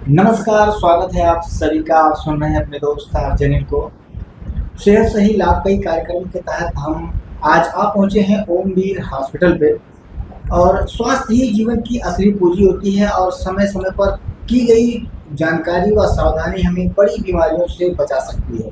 नमस्कार, स्वागत है आप सभी का। आप सुन रहे हैं अपने दोस्त अर्जनिल को। सेहत सही लाभकारी कार्यक्रम के तहत हम आज आप पहुंचे हैं ओमवीर हॉस्पिटल पे। और स्वास्थ्य ही जीवन की असली पूंजी होती है और समय समय पर की गई जानकारी व सावधानी हमें बड़ी बीमारियों से बचा सकती है।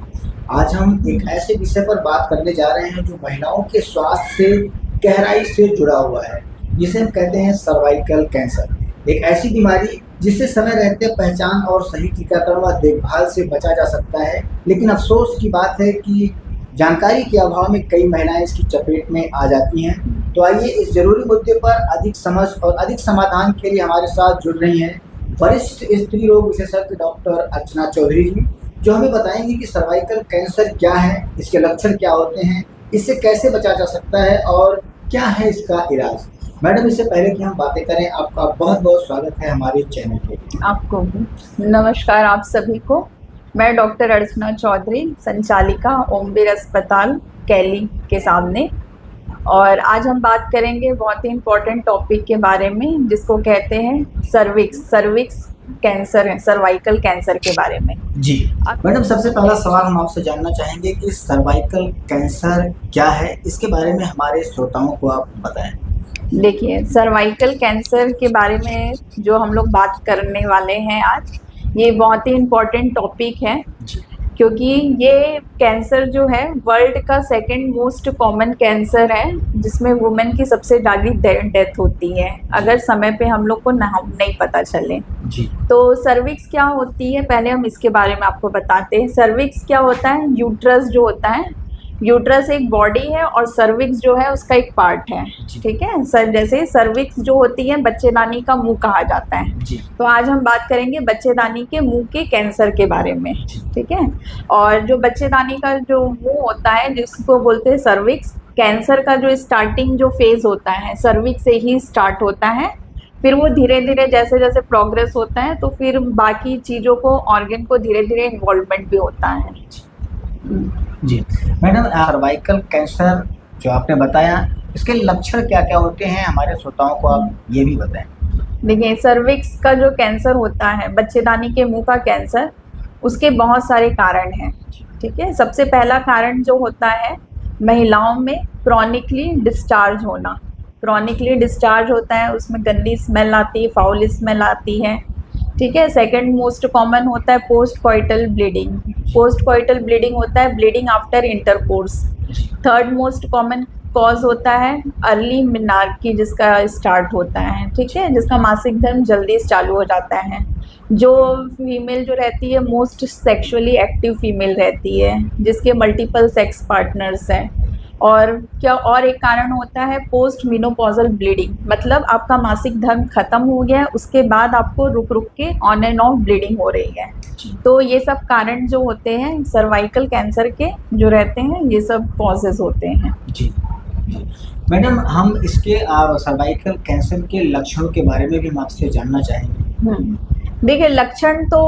आज हम एक ऐसे विषय पर बात करने जा रहे हैं जो महिलाओं के स्वास्थ्य से गहराई से जुड़ा हुआ है, जिसे हम कहते हैं सर्वाइकल कैंसर। एक ऐसी बीमारी जिससे समय रहते पहचान और सही टीकाकरण व देखभाल से बचा जा सकता है, लेकिन अफसोस की बात है कि जानकारी के अभाव में कई महिलाएं इसकी चपेट में आ जाती हैं। तो आइए इस जरूरी मुद्दे पर अधिक समझ और अधिक समाधान के लिए हमारे साथ जुड़ रही हैं वरिष्ठ स्त्री रोग विशेषज्ञ डॉक्टर अर्चना चौधरी जी, जो हमें बताएंगे कि सर्वाइकल कैंसर क्या है, इसके लक्षण क्या होते हैं, इससे कैसे बचा जा सकता है और क्या है इसका इलाज। मैडम, इससे पहले कि हम बातें करें, आपका बहुत बहुत स्वागत है हमारे चैनल पे। आपको भी नमस्कार। आप सभी को मैं डॉक्टर अर्चना चौधरी, संचालिका ओमवीर अस्पताल कैली के सामने। और आज हम बात करेंगे बहुत ही इम्पोर्टेंट टॉपिक के बारे में, जिसको कहते हैं सर्विक्स कैंसर है, सर्वाइकल कैंसर के बारे में। जी मैडम, सबसे पहला सवाल हम आपसे जानना चाहेंगे कि सर्वाइकल कैंसर क्या है, इसके बारे में हमारे श्रोताओं को आप बताएं। देखिए, सर्वाइकल कैंसर के बारे में जो हम लोग बात करने वाले हैं आज, ये बहुत ही इम्पोर्टेंट टॉपिक है, क्योंकि ये कैंसर जो है वर्ल्ड का सेकंड मोस्ट कॉमन कैंसर है, जिसमें वुमेन की सबसे ज़्यादा डेथ होती है अगर समय पे हम लोग को नहीं पता चले। जी। तो सर्विक्स क्या होती है, पहले हम इसके बारे में आपको बताते हैं। सर्विक्स क्या होता है? यूट्रस जो होता है, यूट्रस एक बॉडी है और सर्विक्स जो है उसका एक पार्ट है। ठीक है सर, जैसे सर्विक्स जो होती है बच्चेदानी का मुंह कहा जाता है। तो आज हम बात करेंगे बच्चेदानी के मुंह के कैंसर के बारे में। ठीक है, और जो बच्चेदानी का जो मुंह होता है जिसको बोलते हैं सर्विक्स, कैंसर का जो स्टार्टिंग जो फेज होता है सर्विक्स से ही स्टार्ट होता है। फिर वो धीरे धीरे जैसे जैसे प्रोग्रेस होता है तो फिर बाकी चीज़ों को, ऑर्गन को धीरे धीरे इन्वॉल्वमेंट भी होता है। जी मैडम, सर्वाइकल कैंसर जो आपने बताया, इसके लक्षण क्या क्या होते हैं, हमारे श्रोताओं को आप ये भी बताएं। देखिए, सर्विक्स का जो कैंसर होता है, बच्चेदानी के मुंह का कैंसर, उसके बहुत सारे कारण हैं। ठीक है, सबसे पहला कारण जो होता है महिलाओं में क्रॉनिकली डिस्चार्ज होना। क्रॉनिकली डिस्चार्ज होता है, उसमें गंदी स्मेल आती है, फाउल स्मेल आती है। ठीक है, सेकंड मोस्ट कॉमन होता है post coital bleeding. Post coital bleeding होता है bleeding after intercourse. Third most common cause होता है अर्ली मेनार्की, जिसका स्टार्ट होता है। ठीक है, जिसका मासिक धर्म जल्दी चालू हो जाता है। जो फीमेल जो रहती है मोस्ट सेक्सुअली एक्टिव फीमेल रहती है, जिसके मल्टीपल सेक्स पार्टनर्स हैं। और क्या और एक कारण होता है पोस्ट मेनोपॉजल ब्लीडिंग, मतलब आपका मासिक धर्म खत्म हो गया है, उसके बाद आपको रुक रुक के ऑन एंड ऑफ ब्लीडिंग हो रही है। तो ये सब कारण जो होते हैं सर्वाइकल कैंसर के जो रहते हैं, ये सब कॉजेज होते हैं। जी मैडम, हम इसके सर्वाइकल कैंसर के लक्षणों के बारे में भी हम आपसे जानना चाहेंगे। देखिए, लक्षण तो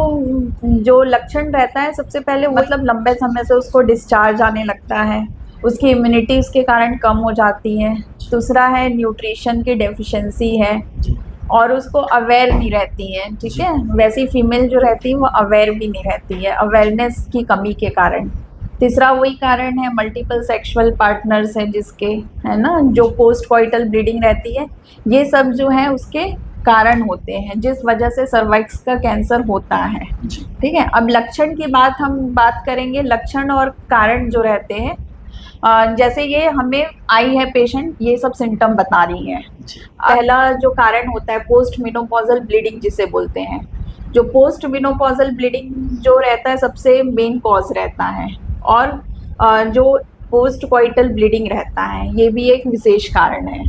जो लक्षण रहता है सबसे पहले मतलब लंबे समय से उसको डिस्चार्ज आने लगता है, उसकी इम्यूनिटी उसके कारण कम हो जाती है। दूसरा है न्यूट्रिशन की डेफिशिएंसी है और उसको अवेयर नहीं रहती है। ठीक है, वैसी फीमेल जो रहती है वो अवेयर भी नहीं रहती है, अवेयरनेस की कमी के कारण। तीसरा वही कारण है मल्टीपल सेक्सुअल पार्टनर्स हैं जिसके, है ना, जो पोस्ट कॉइटल ब्लीडिंग रहती है। ये सब जो है उसके कारण होते हैं जिस वजह से सर्वाइक्स का कैंसर होता है। ठीक है, अब लक्षण की हम बात करेंगे। लक्षण और कारण जो रहते हैं, जैसे ये हमें आई है पेशेंट, ये सब सिम्टम बता रही है। पहला जो कारण होता है पोस्ट मेनोपॉजल ब्लीडिंग जिसे बोलते हैं। जो पोस्ट मेनोपॉजल ब्लीडिंग जो रहता है सबसे मेन कॉज रहता है, और जो पोस्ट कॉइटल ब्लीडिंग रहता है ये भी एक विशेष कारण है।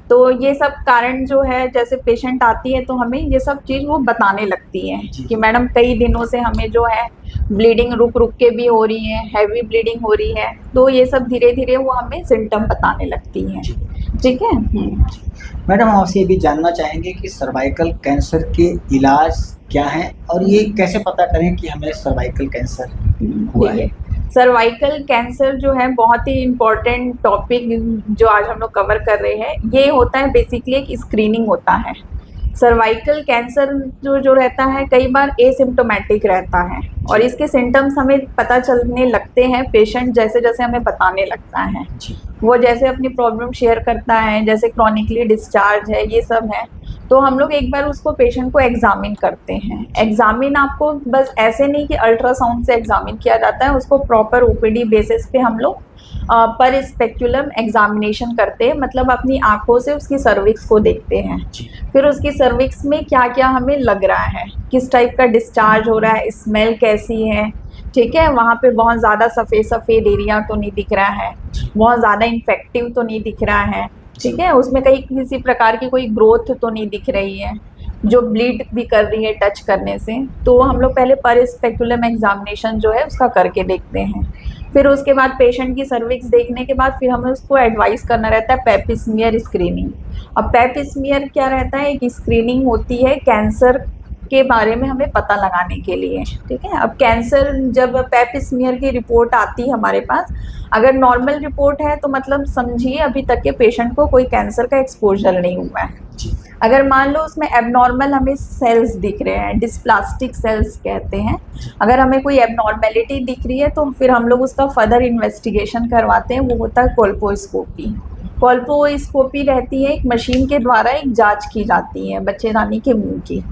तो ये सब कारण जो है, जैसे पेशेंट आती है तो हमें ये सब चीज़ वो बताने लगती है कि मैडम कई दिनों से हमें जो है ब्लीडिंग रुक रुक के भी हो रही है, हैवी ब्लीडिंग हो रही है। तो ये सब धीरे धीरे वो हमें सिम्टम बताने लगती हैं। ठीक है मैडम, हम आपसे ये भी जानना चाहेंगे कि सर्वाइकल कैंसर के इलाज क्या है और ये कैसे पता करें कि हमें सर्वाइकल कैंसर हुआ है। सर्वाइकल कैंसर जो है बहुत ही इम्पोर्टेंट टॉपिक जो आज हम लोग कवर कर रहे हैं। ये होता है बेसिकली एक स्क्रीनिंग होता है। सर्वाइकल कैंसर जो रहता है कई बार एसिम्टोमेटिक रहता है और इसके सिम्टम्स हमें पता चलने लगते हैं पेशेंट जैसे जैसे हमें बताने लगता है। वो जैसे अपनी प्रॉब्लम शेयर करता है, जैसे क्रॉनिकली डिस्चार्ज है, ये सब है, तो हम लोग एक बार उसको पेशेंट को एग्जामिन करते हैं। एग्जामिन आपको बस ऐसे नहीं कि अल्ट्रासाउंड से एग्जामिन किया जाता है, उसको प्रॉपर ओपीडी बेसिस पे हम लोग पर स्पेक्युलम एग्जामिनेशन करते हैं, मतलब अपनी आंखों से उसकी सर्विक्स को देखते हैं। फिर उसकी सर्विक्स में क्या क्या हमें लग रहा है, किस टाइप का डिस्चार्ज हो रहा है, स्मेल कैसी है, ठीक है, वहाँ पे बहुत ज़्यादा सफ़ेद सफ़ेद एरिया तो नहीं दिख रहा है, बहुत ज़्यादा इन्फेक्टिव तो नहीं दिख रहा है, ठीक है, उसमें कहीं किसी प्रकार की कोई ग्रोथ तो नहीं दिख रही है जो ब्लीड भी कर रही है टच करने से। तो हम लोग पहले पर स्पेक्युलम एग्जामिनेशन जो है उसका करके देखते हैं। फिर उसके बाद पेशेंट की सर्विक्स देखने के बाद फिर हमें उसको एडवाइस करना रहता है पेपिस्मियर स्क्रीनिंग। अब पेपिस्मियर क्या रहता है, एक स्क्रीनिंग होती है कैंसर के बारे में हमें पता लगाने के लिए, ठीक है। अब कैंसर जब पेपिस्मियर की रिपोर्ट आती है हमारे पास, अगर नॉर्मल रिपोर्ट है तो मतलब समझिए अभी तक के पेशेंट को कोई कैंसर का एक्सपोजर नहीं हुआ है। अगर मान लो उसमें एबनॉर्मल हमें सेल्स दिख रहे हैं, डिस्प्लास्टिक सेल्स कहते हैं, अगर हमें कोई एबनॉर्मेलिटी दिख रही है तो फिर हम लोग उसका फर्दर इन्वेस्टिगेशन करवाते हैं, वो होता है कोल्पोस्कोपी। कोल्पोस्कोपी रहती है एक मशीन के द्वारा एक जांच की जाती है बच्चेदानी के मुंह की।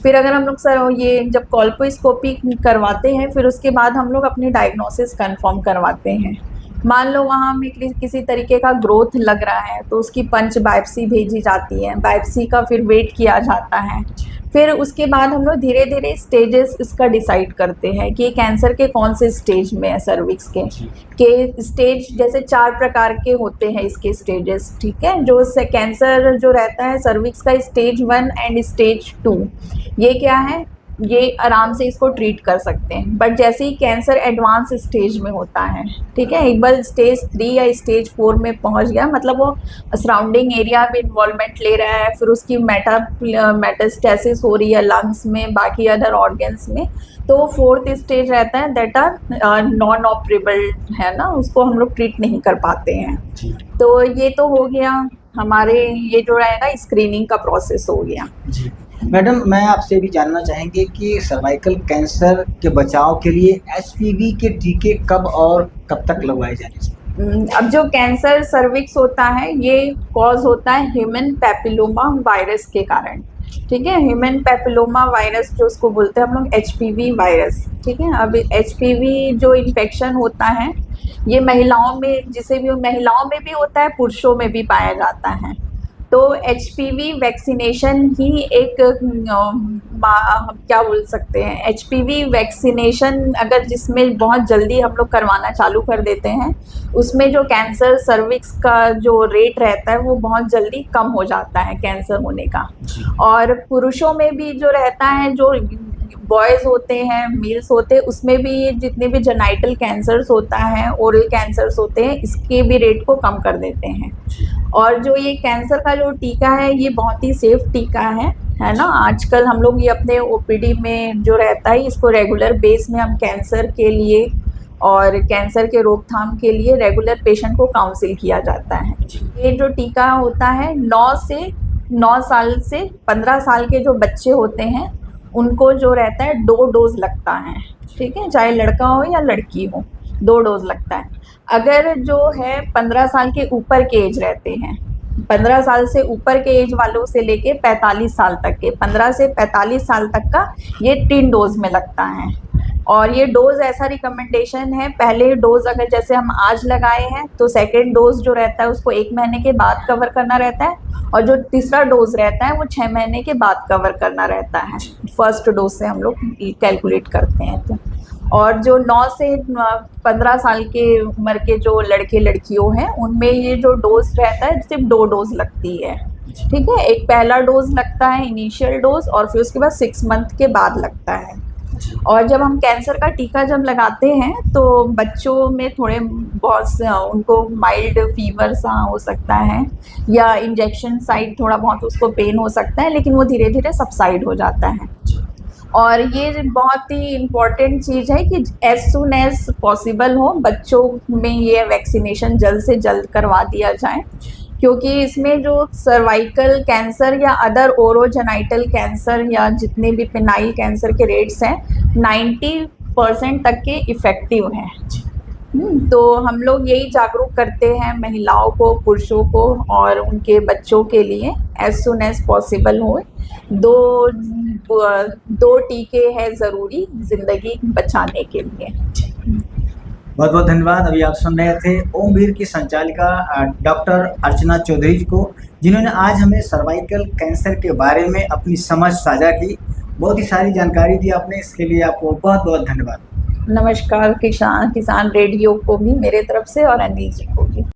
फिर अगर हम लोग सर ये जब कोल्पोस्कोपी करवाते हैं फिर उसके बाद हम लोग अपनी डायग्नोसिस कंफर्म करवाते हैं। मान लो वहाँ हमें किसी तरीके का ग्रोथ लग रहा है तो उसकी पंच बायोप्सी भेजी जाती है, बायोप्सी का फिर वेट किया जाता है। फिर उसके बाद हम लोग धीरे धीरे स्टेजेस इसका डिसाइड करते हैं कि कैंसर के कौन से स्टेज में है, सर्विक्स के स्टेज जैसे 4 प्रकार के होते हैं इसके स्टेजेस, ठीक है। जो कैंसर जो रहता है सर्विक्स का स्टेज 1 एंड स्टेज 2, ये क्या है, ये आराम से इसको ट्रीट कर सकते हैं। बट जैसे ही कैंसर एडवांस स्टेज में होता है, ठीक है, एक बार स्टेज 3 या स्टेज 4 में पहुंच गया, मतलब वो सराउंडिंग एरिया में इन्वॉल्वमेंट ले रहा है, फिर उसकी मेटास्टेसिस हो रही है लंग्स में, बाकी अदर ऑर्गन्स में, तो वो 4th स्टेज रहता है, दैट आर नॉन ऑपरेबल है ना, उसको हम लोग ट्रीट नहीं कर पाते हैं। तो ये तो हो गया हमारे, ये जो रहेगा स्क्रीनिंग का प्रोसेस हो गया। मैडम, मैं आपसे भी जानना चाहेंगे कि सर्वाइकल कैंसर के बचाव के लिए HPV के टीके कब और कब तक लगवाए जाने? अब जो कैंसर सर्विक्स होता है ये कॉज होता है ह्यूमन पैपिलोमा वायरस के कारण, ठीक है। ह्यूमन पैपिलोमा वायरस जो उसको बोलते हैं हम लोग HPV वायरस, ठीक है। अब HPV जो इन्फेक्शन होता है ये महिलाओं में, जिसे भी महिलाओं में भी होता है, पुरुषों में भी पाया जाता है। तो HPV वैक्सीनेशन ही एक क्या बोल सकते हैं, HPV वैक्सीनेशन अगर जिसमें बहुत जल्दी हम लोग करवाना चालू कर देते हैं, उसमें जो कैंसर सर्विक्स का जो रेट रहता है वो बहुत जल्दी कम हो जाता है कैंसर होने का। और पुरुषों में भी जो रहता है, जो बॉयज़ होते हैं, मेल्स होते हैं, उसमें भी जितने भी जेनाइटल कैंसर्स होता है, ओरल कैंसर्स होते हैं, इसके भी रेट को कम कर देते हैं। और जो ये कैंसर का जो टीका है ये बहुत ही सेफ टीका है ना। आजकल हम लोग ये अपने OPD में जो रहता है इसको रेगुलर बेस में हम कैंसर के लिए और कैंसर के रोकथाम के लिए रेगुलर पेशेंट को काउंसिल किया जाता है। ये जो टीका होता है 9 साल से 15 साल के जो बच्चे होते हैं उनको जो रहता है 2 डोज लगता है, ठीक है, चाहे लड़का हो या लड़की हो, 2 डोज लगता है। अगर जो है 15 साल के ऊपर के एज रहते हैं, 15 साल से ऊपर के एज वालों से लेके 45 साल तक के, 15 से 45 साल तक का ये 3 डोज में लगता है। और ये डोज ऐसा रिकमेंडेशन है, पहले डोज अगर जैसे हम आज लगाए हैं तो सेकेंड डोज जो रहता है उसको 1 महीने के बाद कवर करना रहता है, और जो तीसरा डोज रहता है वो 6 महीने के बाद कवर करना रहता है। फर्स्ट डोज से हम लोग कैलकुलेट करते हैं तो। और जो 9 से 15 साल के उम्र के जो लड़के लड़कियों हैं उनमें ये जो डोज रहता है सिर्फ 2 डोज लगती है, ठीक है। एक पहला डोज लगता है इनिशियल डोज, और फिर उसके बाद 6 मंथ के बाद लगता है। और जब हम कैंसर का टीका जब लगाते हैं तो बच्चों में थोड़े बहुत उनको माइल्ड फीवर सा हो सकता है, या इंजेक्शन साइड थोड़ा बहुत उसको पेन हो सकता है, लेकिन वो धीरे धीरे सबसाइड हो जाता है। और ये बहुत ही इम्पॉर्टेंट चीज़ है कि एज सुन एज पॉसिबल हो बच्चों में ये वैक्सीनेशन जल्द से जल्द करवा दिया जाए, क्योंकि इसमें जो सर्वाइकल कैंसर या अदर ओरोजेनाइटल कैंसर या जितने भी पेनाइल कैंसर के रेट्स हैं 90% तक के इफ़ेक्टिव हैं। तो हम लोग यही जागरूक करते हैं महिलाओं को, पुरुषों को और उनके बच्चों के लिए एज सुन एज पॉसिबल हो। दो टीके हैं ज़रूरी ज़िंदगी बचाने के लिए। बहुत बहुत धन्यवाद। अभी आप सुन रहे थे ओमवीर की संचालिका डॉक्टर अर्चना चौधरी जी को, जिन्होंने आज हमें सर्वाइकल कैंसर के बारे में अपनी समझ साझा की। बहुत ही सारी जानकारी दी आपने, इसके लिए आपको बहुत बहुत धन्यवाद। नमस्कार किसान रेडियो को भी मेरे तरफ से और अनिल जी को भी।